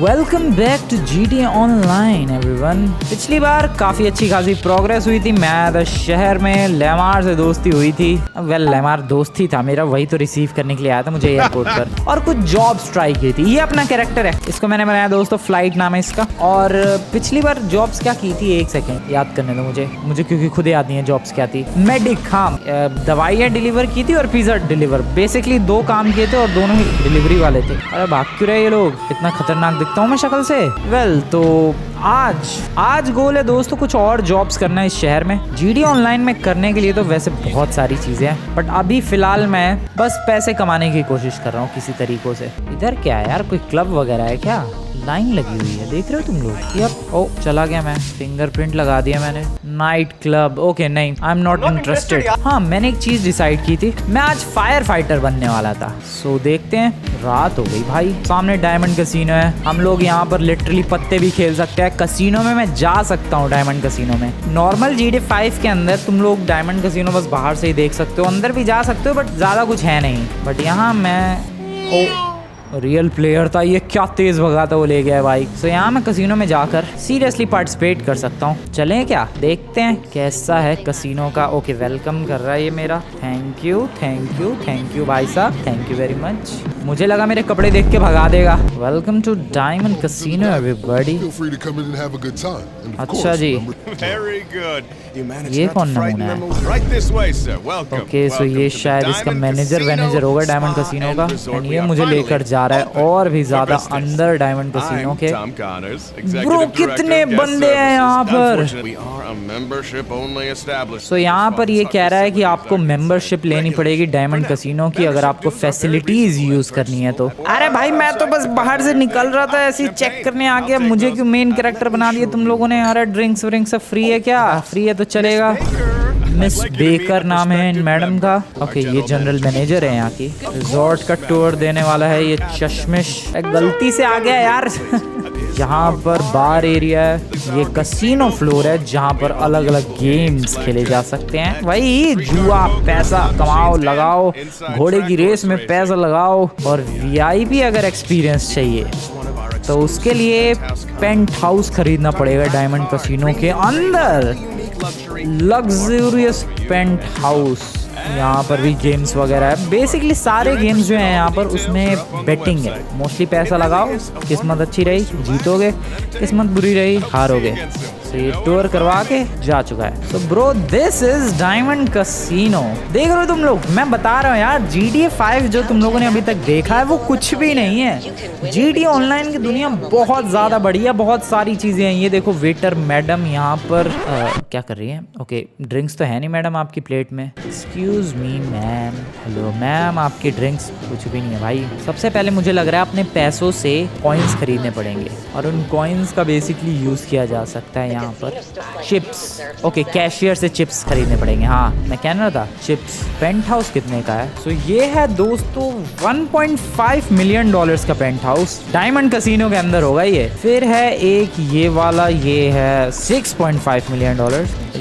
Welcome back to GTA online everyone. पिछली बार काफ़ी अच्छी खासी प्रोग्रेस हुई थी। मैं शहर में लेमार से दोस्ती हुई थी। लेमार दोस्त ही था मेरा, वही तो रिसीव करने के लिए आया था मुझे एयरपोर्ट पर, और कुछ जॉब्स ट्राई की थी। ये अपना कैरेक्टर है, इसको मैंने बनाया दोस्तों, फ्लाइट नाम है इसका। और पिछली बार जॉब्स क्या की थी, एक सेकेंड याद करने दो मुझे क्योंकि खुद याद नहीं है जॉब्स क्या थी। मेडिक, हाँ, दवाइयाँ डिलीवर की थी और पिज्जा डिलीवर, बेसिकली 2 काम किए थे और दोनों ही डिलीवरी वाले थे। अरे भाग क्यों रहे ये लोग, इतना खतरनाक दिखता हूँ मैं शक्ल से। तो आज गोल है दोस्तों कुछ और जॉब्स करना है इस शहर में। GTA ऑनलाइन में करने के लिए तो वैसे बहुत सारी चीजें हैं, बट अभी फिलहाल मैं बस पैसे कमाने की कोशिश कर रहा हूँ किसी तरीकों से। इधर क्या है यार, कोई क्लब वगैरह है क्या? लाइन लगी हुई है, देख रहे हो तुम लोग? यप, ओ चला गया मैं, फिंगरप्रिंट लगा दिया मैंने। नाइट क्लब, ओके नहीं, आई एम नॉट इंटरेस्टेड। हाँ, मैंने एक चीज डिसाइड की थी, मैं आज फायर फाइटर बनने वाला था। सो देखते हैं। रात हो गई भाई, सामने डायमंड कसीनो है, हम लोग यहाँ पर लिटरली पत्ते भी खेल सकते हैं। कसीनो में मैं जा सकता हूँ, डायमंड कसीनो में। नॉर्मल GTA 5 के अंदर तुम लोग डायमंड कसीनो बस बाहर से ही देख सकते हो, अंदर भी जा सकते हो बट ज्यादा कुछ है नहीं। बट यहाँ मैं रियल प्लेयर था, ये क्या तेज भगा था वो ले गया है भाई। सो यहाँ मैं कसीनो में जाकर सीरियसली पार्टिसिपेट कर सकता हूँ। चलें क्या, देखते हैं कैसा है कसीनो का। ओके, वेलकम कर रहा है ये मेरा, thank you thank you thank you भाई साहब, थैंक यू वेरी मच। मुझे लगा मेरे कपड़े देख के भगा देगा। Welcome to diamond casino everybody. अच्छा जी, ये कौन नमूना है? ओके, सो ये शायद इसका मैनेजर होगा डायमंड कसीनो का, एंड ये मुझे लेकर जा रहा है और भी ज्यादा अंदर डायमंड कसीनो के। ब्रो कितने बंदे हैं यहाँ पर। सो यहाँ पर ये कह रहा है कि आपको मेंबरशिप लेनी पड़ेगी डायमंड कसीनो की अगर आपको फैसिलिटीज यूज करनी है तो। अरे भाई मैं तो बस बाहर से निकल रहा था, ऐसे चेक करने आ गया, मुझे क्यों मेन कैरेक्टर बना दिया तुम लोगों ने? अरे ड्रिंक्स व्रिंक्स सब फ्री है क्या? फ्री है तो चलेगा। मिस बेकर नाम है इन मैडम का। ओके, ये जनरल मैनेजर है यहाँ की। रिजॉर्ट का टूर देने वाला है ये चश्मिश। गलती से आ गया यार। यहाँ पर बार एरिया है, ये कसीनो फ्लोर है जहाँ पर अलग अलग गेम्स खेले जा सकते हैं। वही जुआ, पैसा कमाओ लगाओ, घोड़े की रेस में पैसा लगाओ। और VIP अगर एक्सपीरियंस चाहिए तो उसके लिए पेंट हाउस खरीदना पड़ेगा डायमंड कसीनो के अंदर। Luxurious penthouse. यहाँ पर भी गेम्स वगैरह है, बेसिकली सारे गेम्स जो हैं यहाँ पर उसमें बेटिंग है। मोस्टली पैसा लगाओ, किस्मत अच्छी रही जीतोगे, किस्मत बुरी रही हारोगे। तो ये टूर करवा के जा चुका है। तो bro this is diamond casino. देख रहे हो तुम लोग, मैं बता रहा हूँ यार, GTA 5 जो तुम लोगों ने अभी तक देखा है वो कुछ भी नहीं है। GTA ऑनलाइन की दुनिया बहुत ज्यादा बड़ी है, बहुत सारी चीजें हैं। ये देखो वेटर मैडम यहाँ पर क्या कर रही है? ओके, ड्रिंक्स तो है नहीं मैडम आपकी प्लेट में। Excuse me ma'am. Hello ma'am, आपकी ड्रिंक्स? कुछ भी नहीं है भाई। सबसे पहले मुझे लग रहा है अपने पैसों से कॉइन्स खरीदने पड़ेंगे और उन कॉइन्स का बेसिकली यूज किया जा सकता है यहाँ पर। चिप्स, ओके, कैशियर से चिप्स खरीदने पड़ेंगे। हाँ, मैं कह रहा था चिप्स। पेंट हाउस कितने का है? सो ये है दोस्तों $1.5 मिलियन का पेंट हाउस, डायमंड कसीनो के अंदर होगा ये। फिर है एक ये वाला, ये है $6.5 मिलियन।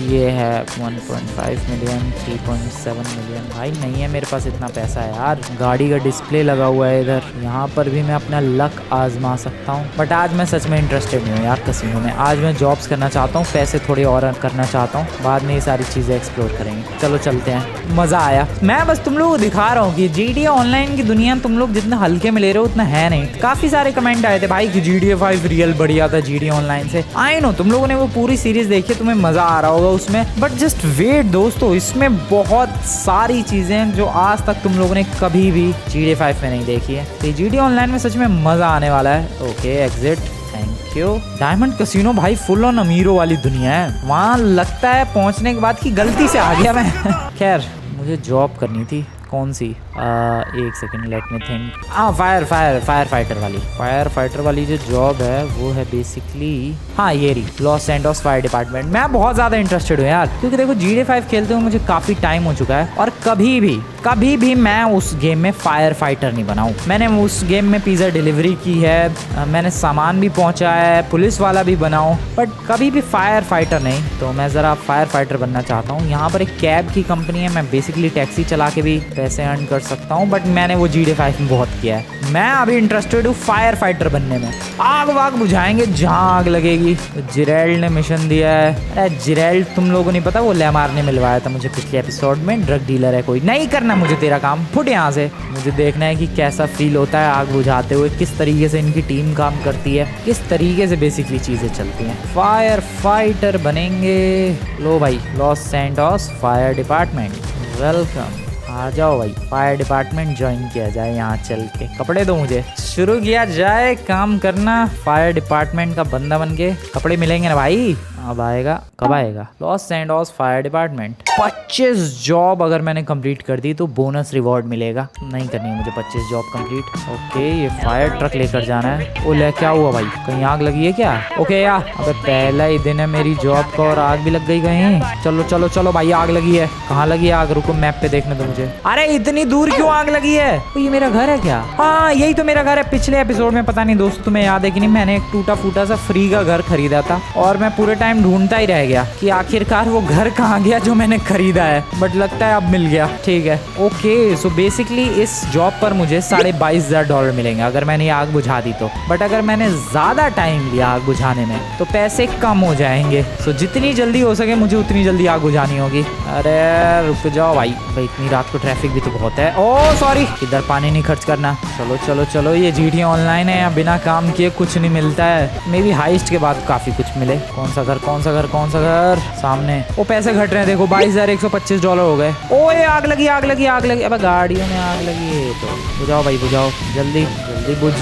ये है 1.5 मिलियन, 3.7 मिलियन। भाई नहीं है मेरे पास इतना पैसा है यार। गाड़ी का डिस्प्ले लगा हुआ है इधर, यहाँ पर भी मैं अपना लक आजमा सकता हूँ। बट आज मैं सच में इंटरेस्टेड नहीं हूँ यार कसीनो में। आज मैं जॉब्स करना चाहता हूँ, पैसे थोड़े और करना चाहता हूँ, बाद में ये सारी चीज़ें एक्सप्लोर करेंगे। चलो चलते हैं, मज़ा आया। मैं बस तुम लोगों को दिखा रहा हूँ कि GTA ऑनलाइन की दुनिया तुम लोग जितना हल्के में ले रहे हो उतना है नहीं। काफ़ी सारे कमेंट आए थे भाई कि GTA 5 रियल बढ़िया था GTA ऑनलाइन से। आई नो तुम लोगों ने वो पूरी सीरीज देखी, तुम्हें मज़ा आ रहा होगा उसमें, बट जस्ट वेट दोस्तों, इसमें बहुत सारी चीजें हैं जो आज तक तुम लोगों ने कभी भी GTA 5 में नहीं देखी है। तो GTA ऑनलाइन में सच में मजा आने वाला है। Okay, exit, thank you. Diamond casino भाई फुल ऑन अमीरों वाली दुनिया है। वहाँ लगता है पहुंचने के बाद कि गलती से आ गया मैं। खैर, मुझे जॉब करनी थी। कौन सी? एक second, let me think. Fire fighter वाली। फायर फाइटर वाली जो जॉब है वो है बेसिकली, हाँ ये रही, लॉस एंजल्स फायर डिपार्टमेंट। मैं बहुत ज़्यादा इंटरेस्टेड हूँ यार, क्योंकि देखो GTA 5 खेलते हुए मुझे काफ़ी टाइम हो चुका है और कभी भी कभी भी मैं उस गेम में फायर फाइटर नहीं बनाऊँ। मैंने उस गेम में पिज़्ज़ा डिलीवरी की है, मैंने सामान भी पहुँचाया है, पुलिस वाला भी बनाऊँ, बट कभी भी फायर फाइटर नहीं। तो मैं ज़रा फायर फाइटर बनना चाहता हूँ। यहाँ पर एक कैब की कंपनी है, मैं बेसिकली टैक्सी चला के भी पैसे अर्न कर सकता हूँ, बट मैंने वो GTA 5 में बहुत किया है। मैं अभी इंटरेस्टेड हूँ फायर फाइटर बनने में। आग वाग बुझाएंगे जहाँ आग लगेगी। तो जिरेल ने मिशन दिया है। अरे जिरेल, तुम लोगों ने पता वो लेमार ने मिलवाया था मुझे पिछले एपिसोड में, ड्रग डीलर है कोई। नहीं करना मुझे तेरा काम, फुट यहाँ से। मुझे देखना है कि कैसा फील होता है आग बुझाते हुए, किस तरीके से इनकी टीम काम करती है, किस तरीके से बेसिकली चीज़ें चलती हैं। फायर फाइटर बनेंगे। लो भाई, Los Santos fire department, welcome. आ जाओ भाई, फायर डिपार्टमेंट ज्वाइन किया जाए। यहाँ चल के कपड़े दो मुझे, शुरू किया जाए काम करना फायर डिपार्टमेंट का बंदा बन के। कपड़े मिलेंगे ना भाई? अब आएगा, कब आएगा? Loss Santos fire department. 25 job अगर मैंने कंप्लीट कर दी तो बोनस रिवॉर्ड मिलेगा। नहीं करनी है मुझे 25 जॉब कंप्लीट। ओके, ये फायर ट्रक लेकर जाना है। ओ ले, क्या हुआ भाई? कहीं आग लगी है क्या? ओके यार, अबे पहला ही दिन है मेरी जॉब का और आग भी लग गई कहीं। चलो चलो चलो भाई, आग लगी है। कहाँ लगी है आग? रुको मैप पे देखने दो मुझे। अरे इतनी दूर क्यों आग लगी है? ये मेरा घर है क्या? हाँ, यही तो मेरा घर है। पिछले एपिसोड में पता नहीं दोस्तों तुम्हें याद है कि नहीं, मैंने एक टूटा फूटा सा फ्री का घर खरीदा था और मैं पूरे टाइम ढूंढता ही रह गया कि आखिरकार वो घर कहाँ गया जो मैंने खरीदा है, बट लगता है अब मिल गया। ठीक है, ओके। सो बेसिकली इस जॉब पर मुझे $22,000 मिलेंगे अगर मैंने आग बुझा दी तो। बट अगर मैंने ज्यादा टाइम लिया आग बुझाने में तो पैसे कम हो जाएंगे। सो जितनी जल्दी हो सके मुझे उतनी जल्दी आग बुझानी होगी। अरे रुक जाओ भाई, इतनी रात को ट्रैफिक भी तो बहुत है। ओह सॉरी, इधर पानी नहीं खर्च करना। चलो चलो चलो, ये GTA ऑनलाइन है, यहाँ बिना काम किए कुछ नहीं मिलता है। मे बी हाइस्ट के बाद काफी कुछ मिले। कौन सा घर, कौन सा घर, कौन सा घर? सामने। वो पैसे घट रहे हैं देखो, $22,125 हो गए। ओए आग लगी, आग लगी, आग लगी। अबे गाड़ियों में आग लगी है तो बुझाओ भाई, बुझाओ जल्दी जल्दी बुझ।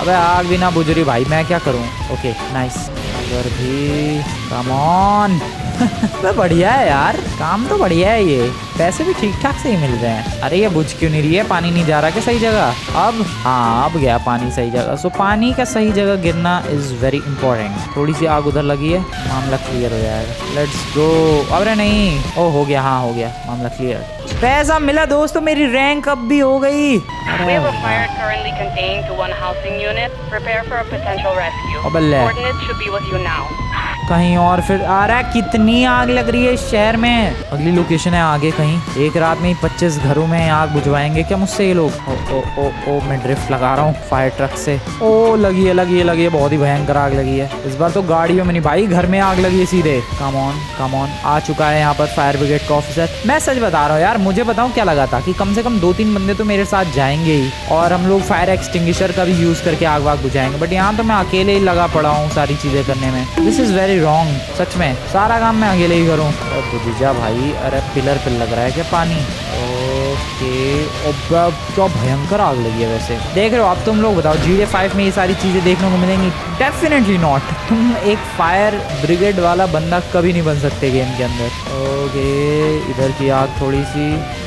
अबे आग भी ना बुझ रही भाई, मैं क्या करूं? Okay nice. अगर भी कम ऑन तो बढ़िया है यार, काम तो बढ़िया है। ये पैसे भी ठीक ठाक से ही मिल रहे हैं। अरे ये बुझ क्यों नहीं रही है? पानी नहीं जा रहा क्या सही जगह? अब हाँ, अब गया पानी सही जगह। सो पानी का सही जगह गिरना इज वेरी इंपॉर्टेंट। थोड़ी सी आग उधर लगी है, मामला क्लियर हो जाएगा। Let's go. अरे नहीं, ओ हो गया, हाँ हो गया, मामला क्लियर। पैसा मिला दोस्तों, मेरी रैंक अब भी हो गई। कहीं और फिर आ रहा है। कितनी आग लग रही है इस शहर में? अगली लोकेशन है आगे कहीं। एक रात में ही 25 घरों में आग बुझवाएंगे क्या मुझसे ये लोग? ओ ओ ओ ओ, मैं ड्रिफ्ट लगा रहा हूँ फायर ट्रक से। ओ लगी है, लगी है, लगी है, बहुत ही भयंकर आग लगी है। इस बार तो गाड़ियों में नहीं भाई, घर में आग लगी है सीधे। Come on come on. आ चुका है यहाँ पर फायर ब्रिगेड का ऑफिसर। मैं सच बता रहा हूँ यार, मुझे बताऊँ क्या लगा था कि कम से कम 2-3 बंदे तो मेरे साथ जाएंगे ही और हम लोग फायर एक्सटिंग्विशर का भी यूज करके आग वाग बुझाएंगे। बट यहाँ तो मैं अकेले ही लगा पड़ा हूँ सारी चीजें करने में। This is very wrong. सच में सारा काम मैं अकेले ही करूँ। बुझा भाई। अरे पिलर पे लग रहा है क्या पानी? ओके, अब क्या भयंकर आग लगी है। वैसे देख रहे हो आप, तुम लोग बताओ GTA 5 में ये सारी चीजें देखने को मिलेंगी? Definitely not. तुम एक फायर ब्रिगेड वाला बंदा कभी नहीं बन सकते गेम के अंदर। ओके, इधर की आग थोड़ी सी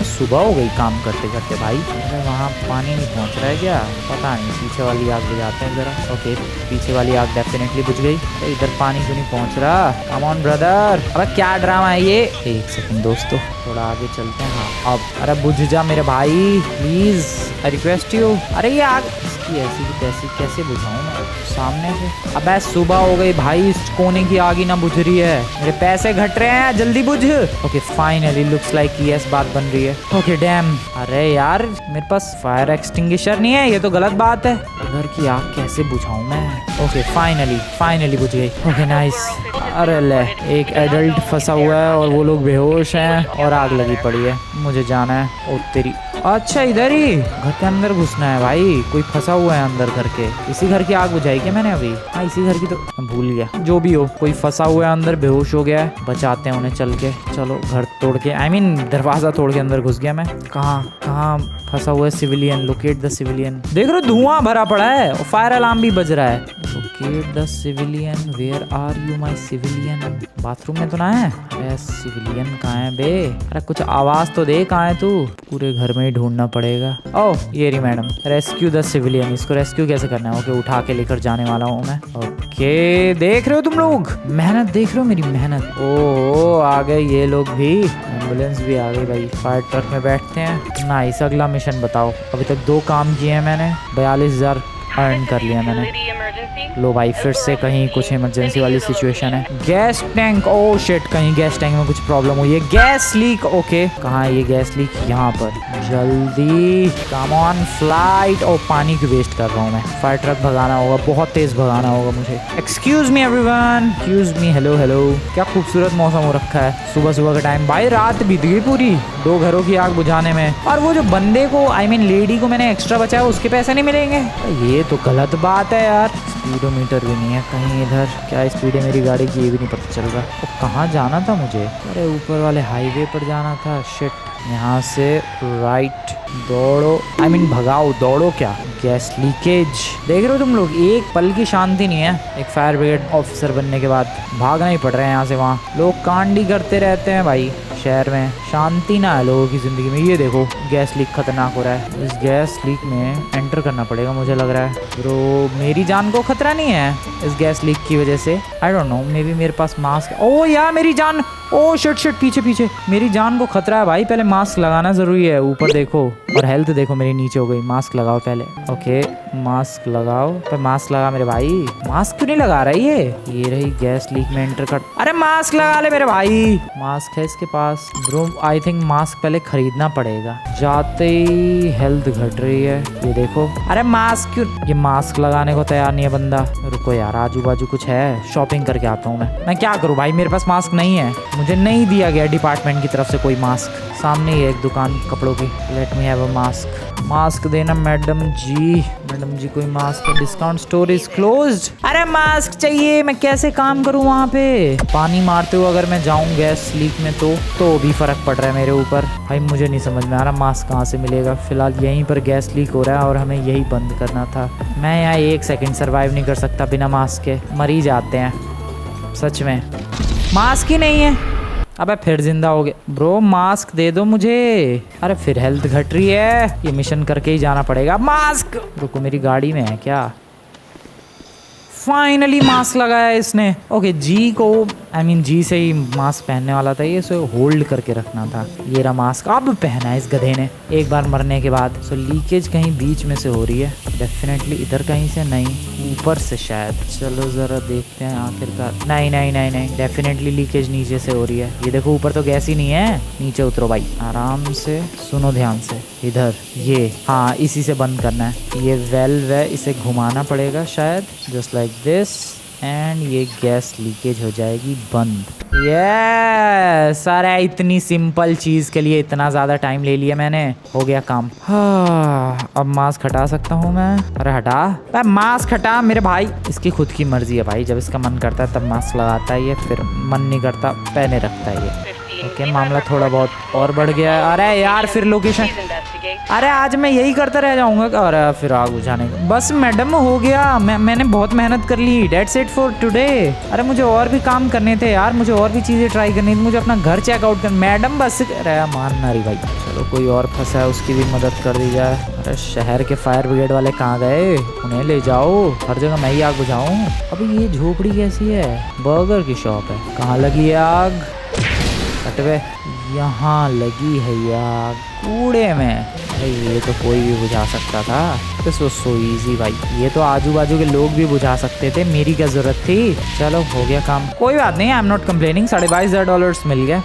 सुबह हो गई काम करते करते भाई। अरे वहाँ पानी नहीं पहुँच रहा है क्या? पता नहीं, पीछे वाली आग बुझाते हैं जरा। ओके, पीछे वाली आग डेफिनेटली बुझ गई। इधर पानी क्यों नहीं पहुँच रहा? Come on brother. अबे क्या ड्रामा है ये? एक सेकंड दोस्तों, थोड़ा आगे चलते हैं। हाँ अब, अरे बुझ जा मेरे भाई प्लीज, आई रिक्वेस्ट यू। अरे ये आग इसकी ऐसी की तैसी कैसे बुझाऊं मैं सामने से? अबे सुबह हो गई भाई, इस कोने की आग ही ना बुझ रही है। मेरे पैसे घट रहे हैं, जल्दी बुझ। Okay finally looks like yes बात बन रही है। Okay dam. अरे यार मेरे पास फायर एक्सटिंग्विशर नहीं है, ये तो गलत बात है। घर की आग कैसे बुझाऊं मैं? ओके फाइनली बुझ गई। Okay nice. अरे ले, एक एडल्ट फंसा हुआ है और वो लोग बेहोश हैं और आग लगी पड़ी है। मुझे जाना है। ओ तेरी, अच्छा इधर ही घर के अंदर घुसना है भाई। कोई फंसा हुआ है अंदर घर के। इसी घर की आग बुझाई क्या मैंने अभी? हाँ इसी घर की, तो भूल गया। जो भी हो, कोई फंसा हुआ है अंदर, बेहोश हो गया है। बचाते हैं उन्हें चल के। चलो घर तोड़ के, आई मीन दरवाजा तोड़ के अंदर घुस गया मैं। कहाँ फंसा हुआ है सिविलियन? Locate the civilian. देख रहे हो धुआं भरा पड़ा है और फायर अलार्म भी बज रहा है। Locate the civilian, where are you my civilian. Bathroom में तो ना है? अरे सिविलियन कहाँ है बे? अरे कुछ आवाज तो दे, कहाँ है तू? पूरे घर में ही ढूंढना पड़ेगा। ओह ये रही मैडम, रेस्क्यू द सिविलियन। इसको रेस्क्यू कैसे करना है? ओके उठा के लेकर जाने वाला हूँ मैं। ओके देख रहे हो तुम लोग, मेहनत देख रहे हो मेरी मेहनत। ओह आ गए ये लोग भी, एम्बुलेंस भी आ गई भाई। फायर ट्रक में बैठते हैं। नाइस, अगला मिशन बताओ। अभी तक 2 काम किए हैं मैंने, 42,000 अर्न कर लिया मैंने। लो भाई फिर से कहीं कुछ इमरजेंसी वाली सिचुएशन है। गैस टैंक, ओह शिट, कहीं गैस टैंक में कुछ प्रॉब्लम हुई है। गैस लीक, ओके कहाँ है ये गैस लीक? यहाँ पर। जल्दी कम ऑन फ्लाइट। ओ पानी की वेस्ट कर रहा हूँ मैं। फायर ट्रक भगाना होगा, बहुत तेज भगाना होगा मुझे। Excuse me everyone, excuse me. Hello hello, क्या खूबसूरत मौसम हो रखा है सुबह सुबह का टाइम। भाई रात बीत गई पूरी 2 घरों की आग बुझाने में, और वो जो बंदे को आई मीन लेडी को मैंने एक्स्ट्रा बचाया उसके पैसे नहीं मिलेंगे? ये तो गलत बात है यार। स्पीडोमीटर भी नहीं है कहीं इधर। क्या स्पीड है मेरी गाड़ी की ये भी नहीं पता चल रहा। तो कहाँ जाना था मुझे? अरे ऊपर वाले हाईवे पर जाना था। शिट, यहाँ से राइट दौड़ो, आई मीन भगाओ, दौड़ो क्या। गैस लीकेज देख रहे हो तुम लोग, एक पल की शांति नहीं है। एक फायर ब्रिगेड ऑफिसर बनने के बाद भागना ही पड़ रहा है यहाँ से वहाँ। लोग कांड ही करते रहते हैं भाई शहर में, शांति ना है लोगों की जिंदगी में। ये देखो गैस लीक खतरनाक हो रहा है। इस गैस लीक में एंटर करना पड़ेगा मुझे लग रहा है। ब्रो मेरी जान को खतरा नहीं है इस गैस लीक की वजह से? I don't know, may be मेरे पास मास्क। ओ यार मेरी जान, ओ शिट शिट, पीछे पीछे, मेरी जान को खतरा है भाई। पहले मास्क लगाना जरूरी है। ऊपर देखो और हेल्थ देखो मेरी नीचे हो गई। मास्क लगाओ पहले। ओके मास्क लगाओ, पर मास्क लगा मेरे भाई। मास्क क्यों नहीं लगा रहा ये रही गैस लीक में एंटर कर। अरे मास्क लगा ले मेरे भाई। मास्क है इसके पास? ब्रो आई थिंक मास्क पहले खरीदना पड़ेगा। जाते ही हेल्थ घट रही है ये देखो। अरे मास्क क्यों, ये मास्क लगाने को तैयार नहीं है बंदा। रुको यार आजू बाजू कुछ है, शॉपिंग करके आता हूँ मैं क्या करूँ भाई, मेरे पास मास्क नहीं है। मुझे नहीं दिया गया डिपार्टमेंट की तरफ से कोई मास्क। सामने ही है एक दुकान कपड़ों की। Let me have a mask. Mask देना मैडम जी। मैडम जी कोई mask? Discount store is closed. अरे मास्क चाहिए, मैं कैसे काम करूं वहाँ पे? पानी मारते हुए अगर मैं जाऊं गैस लीक में तो भी फर्क पड़ रहा है मेरे ऊपर भाई। मुझे नहीं समझ में आ रहा मास्क कहाँ से मिलेगा। फिलहाल यहीं पर गैस लीक हो रहा है और हमें यही बंद करना था। मैं यहाँ 1 सेकंड सर्वाइव नहीं कर सकता बिना मास्क के, मर ही जाते हैं सच में। मास्क ही नहीं है। अबे फिर जिंदा हो गए। ब्रो मास्क दे दो मुझे। अरे फिर हेल्थ घट रही है, ये मिशन करके ही जाना पड़ेगा। मास्क रुको, मेरी गाड़ी में है क्या? फाइनली मास्क लगाया इसने। ओके जी को आई मीन जी से ही मास्क पहनने वाला था ये, सो होल्ड करके रखना था। ये रहा मास्क, अब पहना है इस गधे ने एक बार मरने के बाद। सो लीकेज कहीं बीच में से हो रही है डेफिनेटली, इधर कहीं से नहीं, ऊपर से शायद। चलो जरा देखते हैं आखिरकार। नहीं नहीं नहीं नहीं, डेफिनेटली लीकेज नीचे से हो रही है। ये देखो ऊपर तो गैस ही नहीं है। नीचे उतरो भाई आराम से, सुनो ध्यान से। इधर ये, हाँ इसी से बंद करना है। ये वेल्व है, इसे घुमाना पड़ेगा शायद, जस्ट लाइक दिस, एंड ये गैस लीकेज हो जाएगी बंद। सारा इतनी सिंपल चीज के लिए इतना ज्यादा टाइम ले लिया मैंने। हो गया काम। हाँ अब मास्क हटा सकता हूँ मैं। अरे हटा मास्क हटा मेरे भाई। इसकी खुद की मर्जी है भाई, जब इसका मन करता है तब मास्क लगाता है ये, फिर मन नहीं करता पहने रखता है ये। ओके मामला थोड़ा बहुत और बढ़ गया है। अरे यार फिर लोकेशन, अरे आज मैं यही करता रह जाऊंगा। अरे फिर आग बुझाने बस मैडम हो गया। मैंने बहुत मेहनत कर ली, डेट्स इट फॉर टुडे। अरे मुझे और भी काम करने थे यार, मुझे और भी चीजें ट्राई करनी थी, मुझे अपना घर चेकआउट कर। मैडम बस अरे मानना रही भाई। चलो कोई और फंसा है उसकी भी मदद कर दी जाए। अरे शहर के फायर ब्रिगेड वाले कहाँ गए? उन्हें ले जाओ, हर जगह मैं ही आग बुझाऊं। अभी ये झोपड़ी कैसी है? बर्गर की शॉप है। कहाँ लगी है आग? हटवे, यहाँ लगी है आग कूड़े में। अरे ये तो कोई भी बुझा सकता था। दिस वाज सो इजी भाई, ये तो आजू बाजू के लोग भी बुझा सकते थे, मेरी क्या जरूरत थी। चलो हो गया काम, कोई बात नहीं, आई एम नॉट कंप्लेनिंग। $22,000 मिल गया।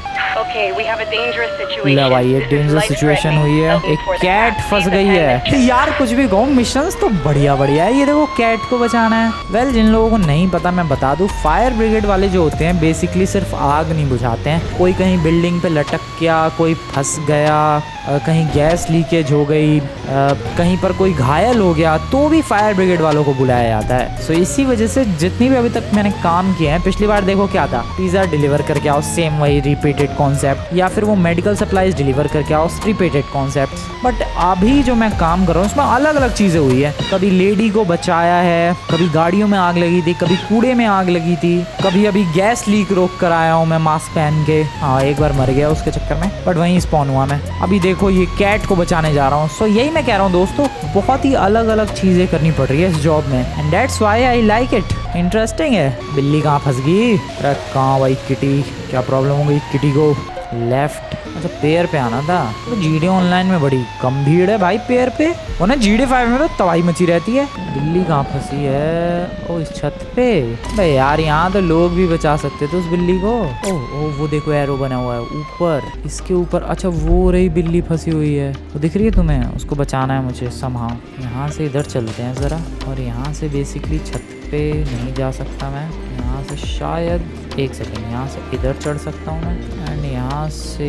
ले भाई एक डेंजरस सिचुएशन हुई है, एक कैट फंस गई है। यार कुछ भी कहूँ, मिशंस तो बढ़िया बढ़िया है। ये देखो कैट को बचाना है। वेल जिन लोगों को नहीं पता मैं बता दूं, फायर ब्रिगेड वाले जो होते हैं बेसिकली सिर्फ आग नहीं बुझाते हैं। कोई कहीं बिल्डिंग पे लटक गया, कोई फंस गया, कहीं गैस लीकेज हो गई, कहीं पर कोई घायल हो गया, तो भी फायर ब्रिगेड वालों को बुलाया जाता है। सो इसी वजह से जितनी भी अभी तक मैंने काम किए हैं, पिछली बार देखो क्या था, पिज्जा डिलीवर करके आओ, सेम वही रिपीटेड कॉन्सेप्ट कॉन्सेप्ट, या फिर वो मेडिकल सप्लाईज डिलीवर करके आओ, स्ट्रीपेटेड कॉन्सेप्ट। बट अभी जो मैं काम कर रहा हूँ उसमें अलग अलग चीज़ें हुई है। कभी लेडी को बचाया है, कभी गाड़ियों में आग लगी थी, कभी कूड़े में आग लगी थी, कभी अभी गैस लीक रोक कर आया हूँ मैं मास्क पहन के। हाँ, एक बार मर गया उसके चक्कर में, बट वहीं स्पॉन हुआ मैं। अभी देखो ये कैट को बचाने जा रहा हूँ। सो यही मैं कह रहा हूँ दोस्तों, बहुत ही अलग अलग चीज़ें करनी पड़ रही है इस जॉब में, and that's why I like it. Interesting है। बिल्ली कहाँ फंस गई? अरे कहाँ भाई किटी, क्या प्रॉब्लम हो गई किटी को? लेफ्ट, अच्छा पेयर पे आना था। तो जीडी ऑनलाइन में बड़ी कम भीड़ है भाई पेयर पे, वो ना जीडी 5 में तो तबाही मची रहती है। बिल्ली कहाँ फंसी है? ओ इस छत पे। भाई यार यहाँ तो लोग भी बचा सकते थे उस बिल्ली को। ओह वो देखो एरो बना हुआ है ऊपर, इसके ऊपर। अच्छा वो रही बिल्ली फंसी हुई है, वो दिख रही है तुम्हें? उसको बचाना है मुझे समहाउ। यहाँ से इधर चलते हैं ज़रा, और यहाँ से बेसिकली छत पे नहीं जा सकता मैं। यहाँ से शायद, एक सेकेंड, यहाँ से इधर चढ़ सकता हूँ मैं, एंड यहाँ से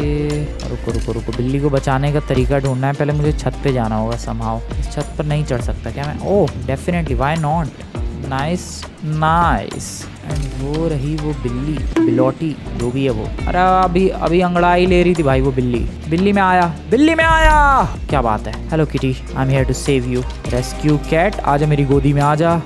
रुको रुको रुको, बिल्ली को बचाने का तरीका ढूंढना है। पहले मुझे छत पे जाना होगा समहाउ। इस छत पर नहीं चढ़ सकता क्या मैं? Oh definitely, why not. Nice nice. And वो रही वो बिल्ली, बिलोटी जो भी है वो। अरे अभी अंगड़ाई ले रही थी भाई वो बिल्ली। बिल्ली में आया, बिल्ली में आया, क्या बात है। Hello kitty, I am here to save you. Rescue cat, आजा मेरी गोदी में, आजा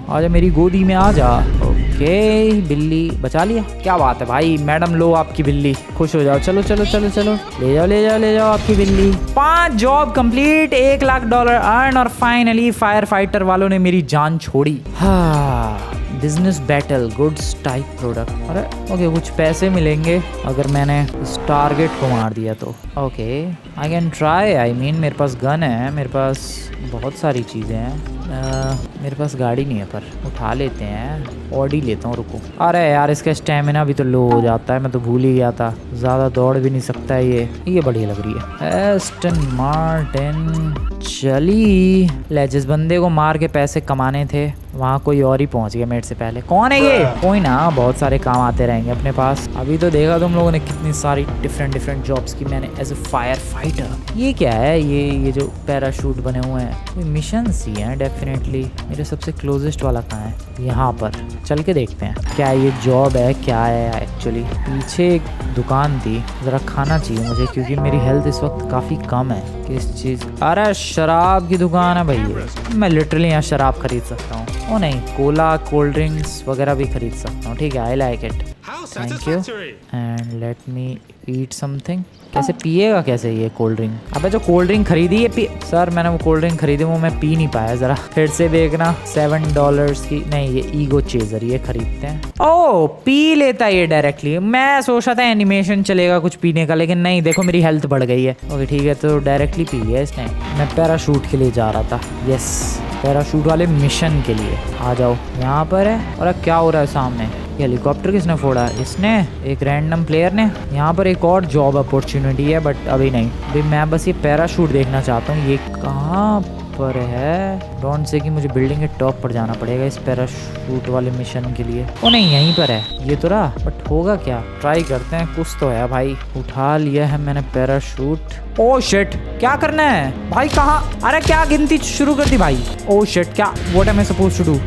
आजा मेरी गोदी में आजा। ओके बिल्ली बचा लिया, क्या बात है भाई। मैडम लो आपकी बिल्ली, खुश हो जाओ। चलो चलो चलो चलो, ले जाओ ले जाओ ले जाओ आपकी बिल्ली। 5 जॉब कंप्लीट, $1 लाख अर्न, और फाइनली फायर फाइटर वालों ने मेरी जान छोड़ी। हाँ, business battle, goods type product. अरे ओके, कुछ पैसे मिलेंगे अगर मैंने इस टारगेट को मार दिया तो। Okay I can try, I mean मेरे पास गन है, मेरे पास बहुत सारी चीज़ें हैं। मेरे पास गाड़ी नहीं है, पर उठा लेते हैं। ऑडी लेता हूँ, रुको। अरे यार इसका स्टेमिना भी तो लो हो जाता है, मैं तो भूल ही गया था। ज़्यादा दौड़ भी नहीं सकता है ये बढ़िया लग रही है। एस्टन मार्टिन, चली ले। जिस बंदे को मार के पैसे कमाने थे वहाँ कोई और ही पहुँच गया मेरे से पहले। कौन है ये? कोई ना, बहुत सारे काम आते रहेंगे अपने पास। अभी तो देखा तुम लोगों ने कितनी सारी डिफरेंट जॉब्स की मैंने एज ए फायर फाइटर। ये क्या है? ये जो पैराशूट बने हुए हैं, ये मिशंस ही हैं डेफिनेटली। मेरे सबसे क्लोजेस्ट वाला कहाँ है? यहाँ पर चल के देखते हैं क्या ये जॉब है, क्या है एक्चुअली। पीछे एक दुकान थी, ज़रा खाना चाहिए मुझे क्योंकि मेरी हेल्थ इस वक्त काफ़ी कम है। किस चीज़? अरे शराब की दुकान है भैया, मैं लिटरली यहाँ शराब खरीद सकता हूँ। ओ नहीं, कोला कोल्ड ड्रिंक्स वगैरह भी खरीद सकता हूँ। ठीक है, I like it, thank you. And let me eat something. कैसे पिएगा कैसे ये कोल्ड ड्रिंक? अबे जो कोल्ड ड्रिंक खरीदी है सर मैंने वो कोल्ड ड्रिंक खरीदी, वो मैं पी नहीं पाया। ज़रा फिर से देखना। $7 की नहीं, ये ईगो चेजर, ये खरीदते हैं। ओह पी लेता है ये डायरेक्टली। मैं सोचा था एनिमेशन चलेगा कुछ पीने का, लेकिन नहीं, देखो मेरी हेल्थ बढ़ गई है। ओके ठीक है, तो डायरेक्टली पी लिया इसने। मैं पैराशूट के लिए जा रहा था, यस, पैराशूट वाले मिशन के लिए। आ जाओ, यहाँ पर है। और क्या हो रहा है सामने? हेलीकॉप्टर किसने फोड़ा? इसने, एक रैंडम प्लेयर ने। यहाँ पर एक और जॉब अपॉर्चुनिटी है, बट अभी नहीं। अभी मैं बस ये पैराशूट देखना चाहता हूँ, ये कहाँ पर है। डोंट से कि मुझे बिल्डिंग के टॉप पर जाना पड़ेगा इस पैराशूट वाले मिशन के लिए। ओ नहीं, यहीं पर है ये तो रहा, बट होगा क्या? ट्राई करते हैं, कुछ तो है भाई। उठा लिया है मैंने पैराशूट। ओ शिट, क्या करना है भाई? कहाँ? अरे क्या गिनती शुरू कर दी भाई? ओ शिट, क्या what am I suppose to do?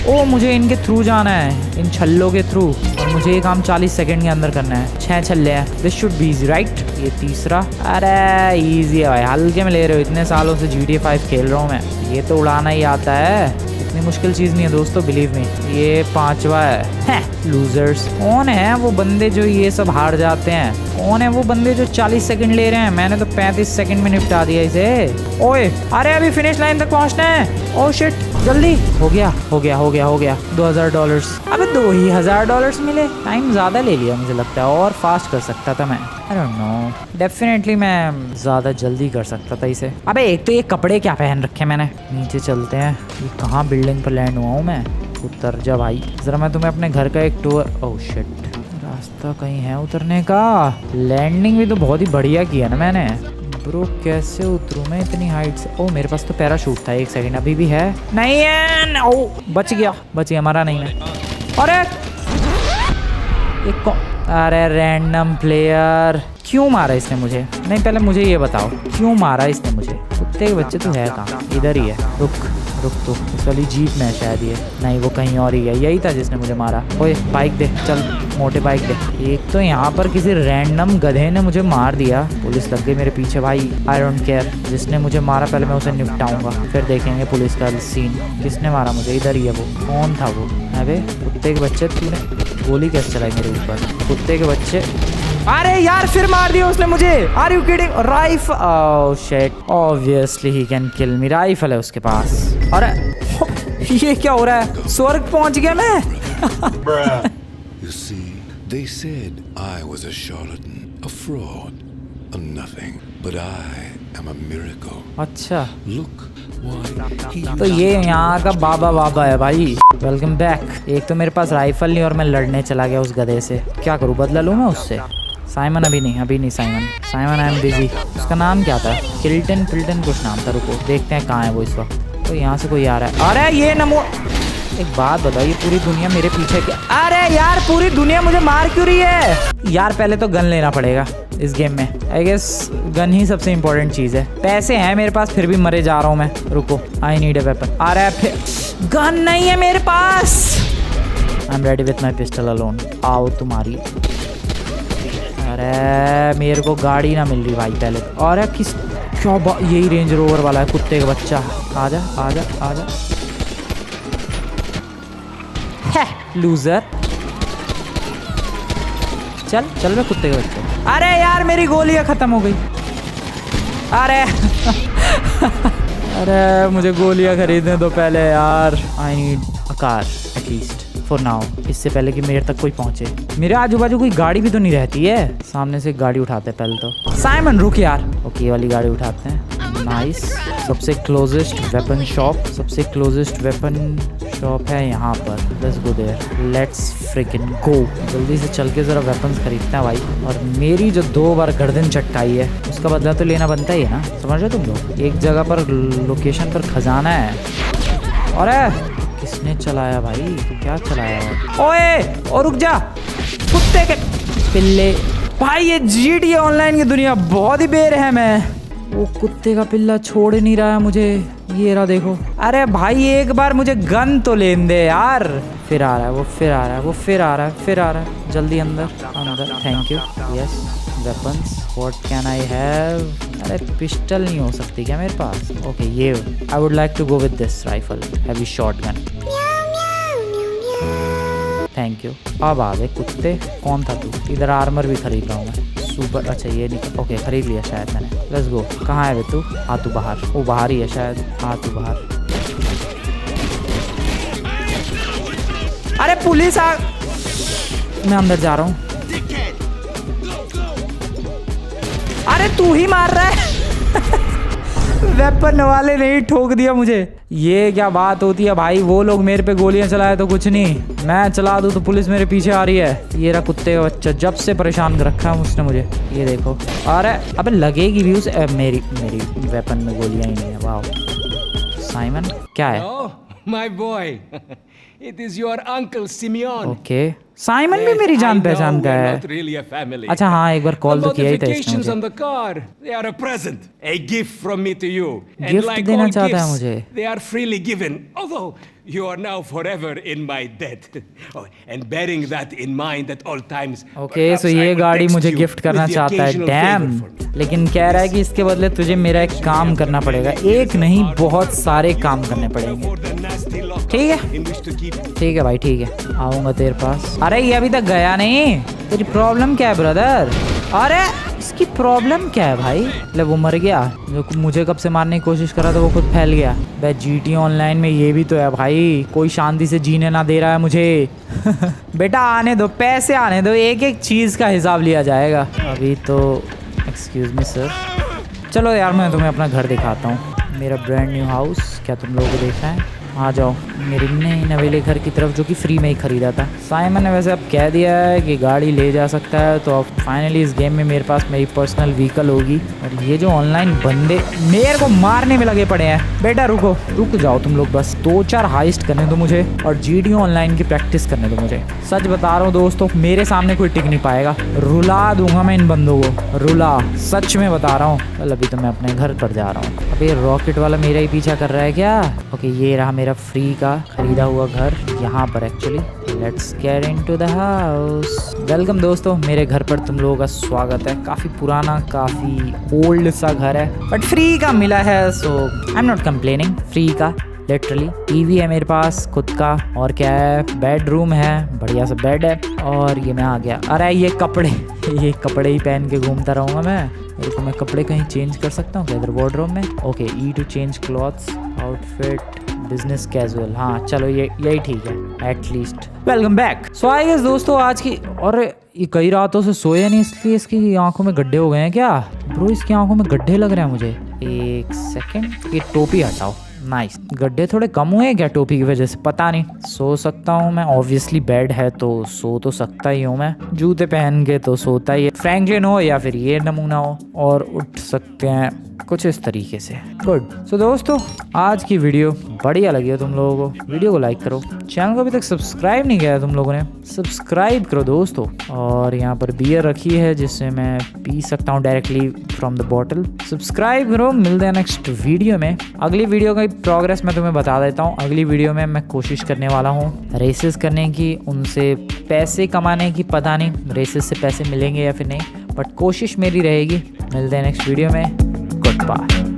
ओ मुझे इनके थ्रू जाना है, इन छल्लों के थ्रू, और मुझे ये काम 40 सेकंड के अंदर करना है। 6 छल्ले हैं, this should be easy right. ये तीसरा, अरे इजी है भाई, हल्के में ले रहे हो। इतने सालों से GTA 5 खेल रहा हूँ मैं, ये तो उड़ाना ही आता है। इतनी मुश्किल चीज़ नहीं है दोस्तों, बिलीव मी। ये 5वां है। लूजर्स। कौन है वो बंदे जो ये सब हार जाते हैं? कौन है वो बंदे जो 40 सेकंड ले रहे हैं? मैंने तो 35 सेकंड में निपटा दिया इसे। ओए अरे अभी फिनिश लाइन तक पहुंचना है। ओह शिट, जल्दी। हो गया हो गया हो गया हो गया। $2000। अबे $2000 मिले। टाइम ज़्यादा ले लिया मुझे लगता है, और फास्ट कर सकता था मैं। आई डोंट नो, डेफिनेटली मैं ज़्यादा जल्दी कर सकता था इसे। अबे एक तो ये कपड़े क्या पहन रखे मैंने। नीचे चलते हैं। ये कहाँ बिल्डिंग पर लैंड हुआ हूँ मैं? उतर जा भाई, ज़रा मैं तुम्हें अपने घर का एक टूर। ओह शिट, रास्ता कहीं है उतरने का? लैंडिंग भी तो बहुत ही बढ़िया किया ना मैंने। ब्रो कैसे उतरूँ मैं इतनी हाइट से? ओ मेरे पास तो पैराशूट था। एक सेकंड, अभी भी है? नहीं है। ओ बच गया, मरा नहीं मैं। अरे ये कौन? अरे रैंडम प्लेयर, क्यों मारा इसने मुझे? नहीं पहले मुझे ये बताओ, क्यों मारा इसने मुझे? कुत्ते के बच्चे तो है कहाँ? इधर ही है, रुक। रुक तो, इस वाली जीप में है शायद ये। नहीं, वो कहीं और ही है। यही था जिसने मुझे मारा। ओए बाइक दे, चल मोटे बाइक दे। एक तो यहाँ पर किसी रैंडम गधे ने मुझे मार दिया। पुलिस लग गई मेरे पीछे भाई। आई डोंट केयर, जिसने मुझे मारा पहले मैं उसे निपटाऊंगा, फिर देखेंगे पुलिस का सीन। किसने मारा मुझे? इधर ही है वो। कौन था वो? अबे कुत्ते के बच्चे, तूने गोली कैसे चलाई मेरे ऊपर? कुत्ते के बच्चे। अरे यार फिर मार दिया उसने मुझे। Are you kidding? Rifle. Oh shit, obviously he can kill me. Rifle है उसके पास। अरे ये क्या हो रहा है? स्वर्ग पहुंच गया मैं। You see, they said I was a charlatan, a fraud, a nothing, but I am a miracle. अच्छा, Look why he तो ये यहाँ का बाबा है भाई। Welcome back. एक तो मेरे पास राइफल नहीं और मैं लड़ने चला गया उस गधे से। क्या करूँ, बदला लूँ मैं उससे? साइमन अभी नहीं साइमन आई एम बिजी। उसका नाम क्या था? किल्टन कुछ नाम था। रुको देखते हैं कहाँ है वो इस वक्त। तो यहाँ से कोई आ रहा है। अरे ये नमो, एक बात बताओ, ये पूरी दुनिया मेरे पीछे क्या? अरे यार पूरी दुनिया मुझे मार क्यों रही है यार? पहले तो गन लेना पड़ेगा इस गेम में। आई गेस गन ही सबसे इम्पोर्टेंट चीज़ है। पैसे हैं मेरे पास फिर भी मरे जा रहा हूँ मैं। रुको, आई नीड अ वेपन। अरे फिर गन नहीं है मेरे पास। I am ready with my pistol alone. आओ तुम्हारी। अरे मेरे को गाड़ी ना मिल रही भाई पहले। अरे किस क्या यही रेंज रोवर वाला है कुत्ते का बच्चा। आजा आजा आजा। है लूजर। चल चल बे कुत्ते के बच्चे। अरे यार मेरी गोलियां खत्म हो गई। अरे अरे मुझे गोलियां खरीदने दो पहले यार। I need a car at least for now, इससे पहले कि मेरे तक कोई पहुंचे। मेरे आजू बाजू कोई गाड़ी भी तो नहीं रहती है। सामने से गाड़ी उठाते हैं पहले तो। साइमन रुक यार। ओके ये वाली गाड़ी उठाते हैं। नाइस। सबसे क्लोजेस्ट वेपन शॉप है यहाँ पर। Let's go there, let's friggin go. जल्दी से चल के ज़रा वेपन्स खरीदते हैं भाई। और मेरी जो 2 बार गर्दन चटकाई है उसका बदला तो लेना बनता ही है ना, समझ रहे तुम लोग? एक जगह पर लोकेशन पर खजाना है। अरे किसने चलाया भाई? क्या चलाया है? ओए और रुक जा कुत्ते के पिल्ले। भाई ये GTA ऑनलाइन की दुनिया बहुत ही बेरहम है। वो कुत्ते का पिल्ला छोड़ नहीं रहा है मुझे। ये रहा देखो। अरे भाई एक बार मुझे गन तो लेन दे यार। फिर आ रहा है वो, फिर आ रहा है। जल्दी अंदर। Thank you. Yes weapons, what can I have? अरे पिस्टल नहीं हो सकती क्या मेरे पास? ओके ये I would like to go with this rifle, heavy shotgun. Thank you. अब आ गए कुत्ते। कौन था तू? इधर आर्मर भी खरीद रहा हूँ मैं। सुपर, अच्छा ये नहीं, ओके खरीद लिया शायद मैंने। Let's go. कहाँ है बे तू? आ तू बाहर। वो बाहर ही है शायद। आ तू बाहर। अरे पुलिस आ। मैं अंदर जा रहा हूँ। अरे तू ही मार रहा है। वेपन वाले ने ही ठोक दिया मुझे। ये क्या बात होती है भाई? वो लोग मेरे पे गोलियां चलाए तो कुछ नहीं, मैं चला दूं तो पुलिस मेरे पीछे आ रही है। ये रहा कुत्ते का बच्चा, जब से परेशान कर रखा है उसने मुझे। ये देखो। अरे अबे लगेगी भी उसे। मेरी वेपन में गोलियां ही नहीं है। वाह साइमन क्या है? My boy, it is your uncle Simeon. Okay Simon भी मेरी जान पहचान का है। Not really a family. अच्छा हाँ एक बार कॉल तो किया ही था इसने Notifications on मुझे। the car, they are a present, a gift from me to you. And Gift like देना all चाहता है gifts, मुझे। they are freely given. Although you are now forever in my debt. Oh, and bearing that in mind at all times. Okay perhaps so I ये will गाड़ी text मुझे you gift करना with the चाहता है। occasional dam, favor for me. लेकिन कह रहा है कि इसके बदले तुझे मेरा एक काम करना पड़ेगा। एक नहीं बहुत सारे काम करने पड़ेंगे। For the nasty lock ठीक है in which to keep. ठीक है भाई ठीक है, आऊँगा तेरे पास। अरे ये अभी तक गया नहीं। तेरी प्रॉब्लम क्या है ब्रदर? अरे इसकी प्रॉब्लम क्या है भाई? ले वो मर गया जो मुझे कब से मारने की कोशिश कर रहा था, वो खुद फैल गया। भाई GTA ऑनलाइन में ये भी तो है भाई, कोई शांति से जीने ना दे रहा है मुझे। बेटा आने दो, पैसे आने दो, एक एक चीज़ का हिसाब लिया जाएगा। अभी तो एक्सक्यूज मी सर। चलो यार मैं तुम्हें अपना घर दिखाता हूँ, मेरा ब्रांड न्यू हाउस। क्या तुम लोगों को देखना है? आ जाओ मेरे नए नवेले घर की तरफ, जो कि फ्री में ही खरीदा था। साइमन ने वैसे अब कह दिया है कि गाड़ी ले जा सकता है, तो अब फाइनली इस गेम में मेरे पास मेरी पर्सनल व्हीकल होगी। और ये जो ऑनलाइन बंदे मेरे को मारने में लगे पड़े हैं, बेटा रुक जाओ तुम लोग, बस 2-4 हाइस्ट करने दो मुझे और GTA ऑनलाइन की प्रैक्टिस करने दो मुझे। सच बता रहा हूँ दोस्तों, मेरे सामने कोई टिक नहीं पाएगा, रुला दूंगा मैं इन बंदों को, रुला, सच में बता रहा हूँ। चल अभी तो मैं अपने घर पर जा रहा हूँ। अबे रॉकेट वाला मेरा ही पीछा कर रहा है क्या? ओके, ये रहा मेरा फ्री का खरीदा हुआ घर यहाँ पर actually. Let's get into the house. Welcome दोस्तों, मेरे घर पर तुम लोगों का स्वागत है। काफ़ी पुराना, काफ़ी ओल्ड सा घर है, बट फ्री का मिला है, so I am not complaining. Free का लिटरली। टीवी है मेरे पास खुद का, और क्या है, बेडरूम है, बढ़िया सा बेड है। और ये मैं आ गया। अरे ये कपड़े ये कपड़े ही पहन के घूमता रहूँगा मैं। मेरे को मैं कपड़े कहीं चेंज कर सकता हूँ क्या इधर वार्डरोब में? Okay, E to change clothes, outfit, business casual. हाँ चलो, यही ठीक है at least. Welcome back. So I guess दोस्तों आज की, और ये कई रातों से सोया नहीं, इसलिए इसकी आंखों में गड्ढे हो गए हैं क्या? ब्रो इसकी आंखों में गड्ढे लग रहे हैं मुझे। एक सेकेंड, ये टोपी हटाओ। नाइस, गड्ढे थोड़े कम हुए हैं क्या टोपी की वजह से? पता नहीं। सो सकता हूँ मैं, ऑब्वियसली बेड है तो सो तो सकता ही हूँ मैं। जूते पहन के तो सोता ही है। फ्रैंकलिन हो या फिर ये नमूना हो, और उठ सकते हैं कुछ इस तरीके से। गुड। सो दोस्तों आज की वीडियो बढ़िया लगी हो तुम लोगों को, वीडियो को लाइक करो। चैनल को अभी तक सब्सक्राइब नहीं किया है तुम लोगों ने, सब्सक्राइब करो दोस्तों। और यहाँ पर बियर रखी है जिससे मैं पी सकता हूँ directly from the bottle. Subscribe करो। मिलते हैं नेक्स्ट वीडियो में। अगली वीडियो का प्रोग्रेस मैं तुम्हें बता देता हूँ। अगली वीडियो में मैं कोशिश करने वाला हूँ रेसेस करने की, उनसे पैसे कमाने की। पता नहीं रेसेस से पैसे मिलेंगे या फिर नहीं, बट कोशिश मेरी रहेगी। मिलते हैं नेक्स्ट वीडियो में। Good bye.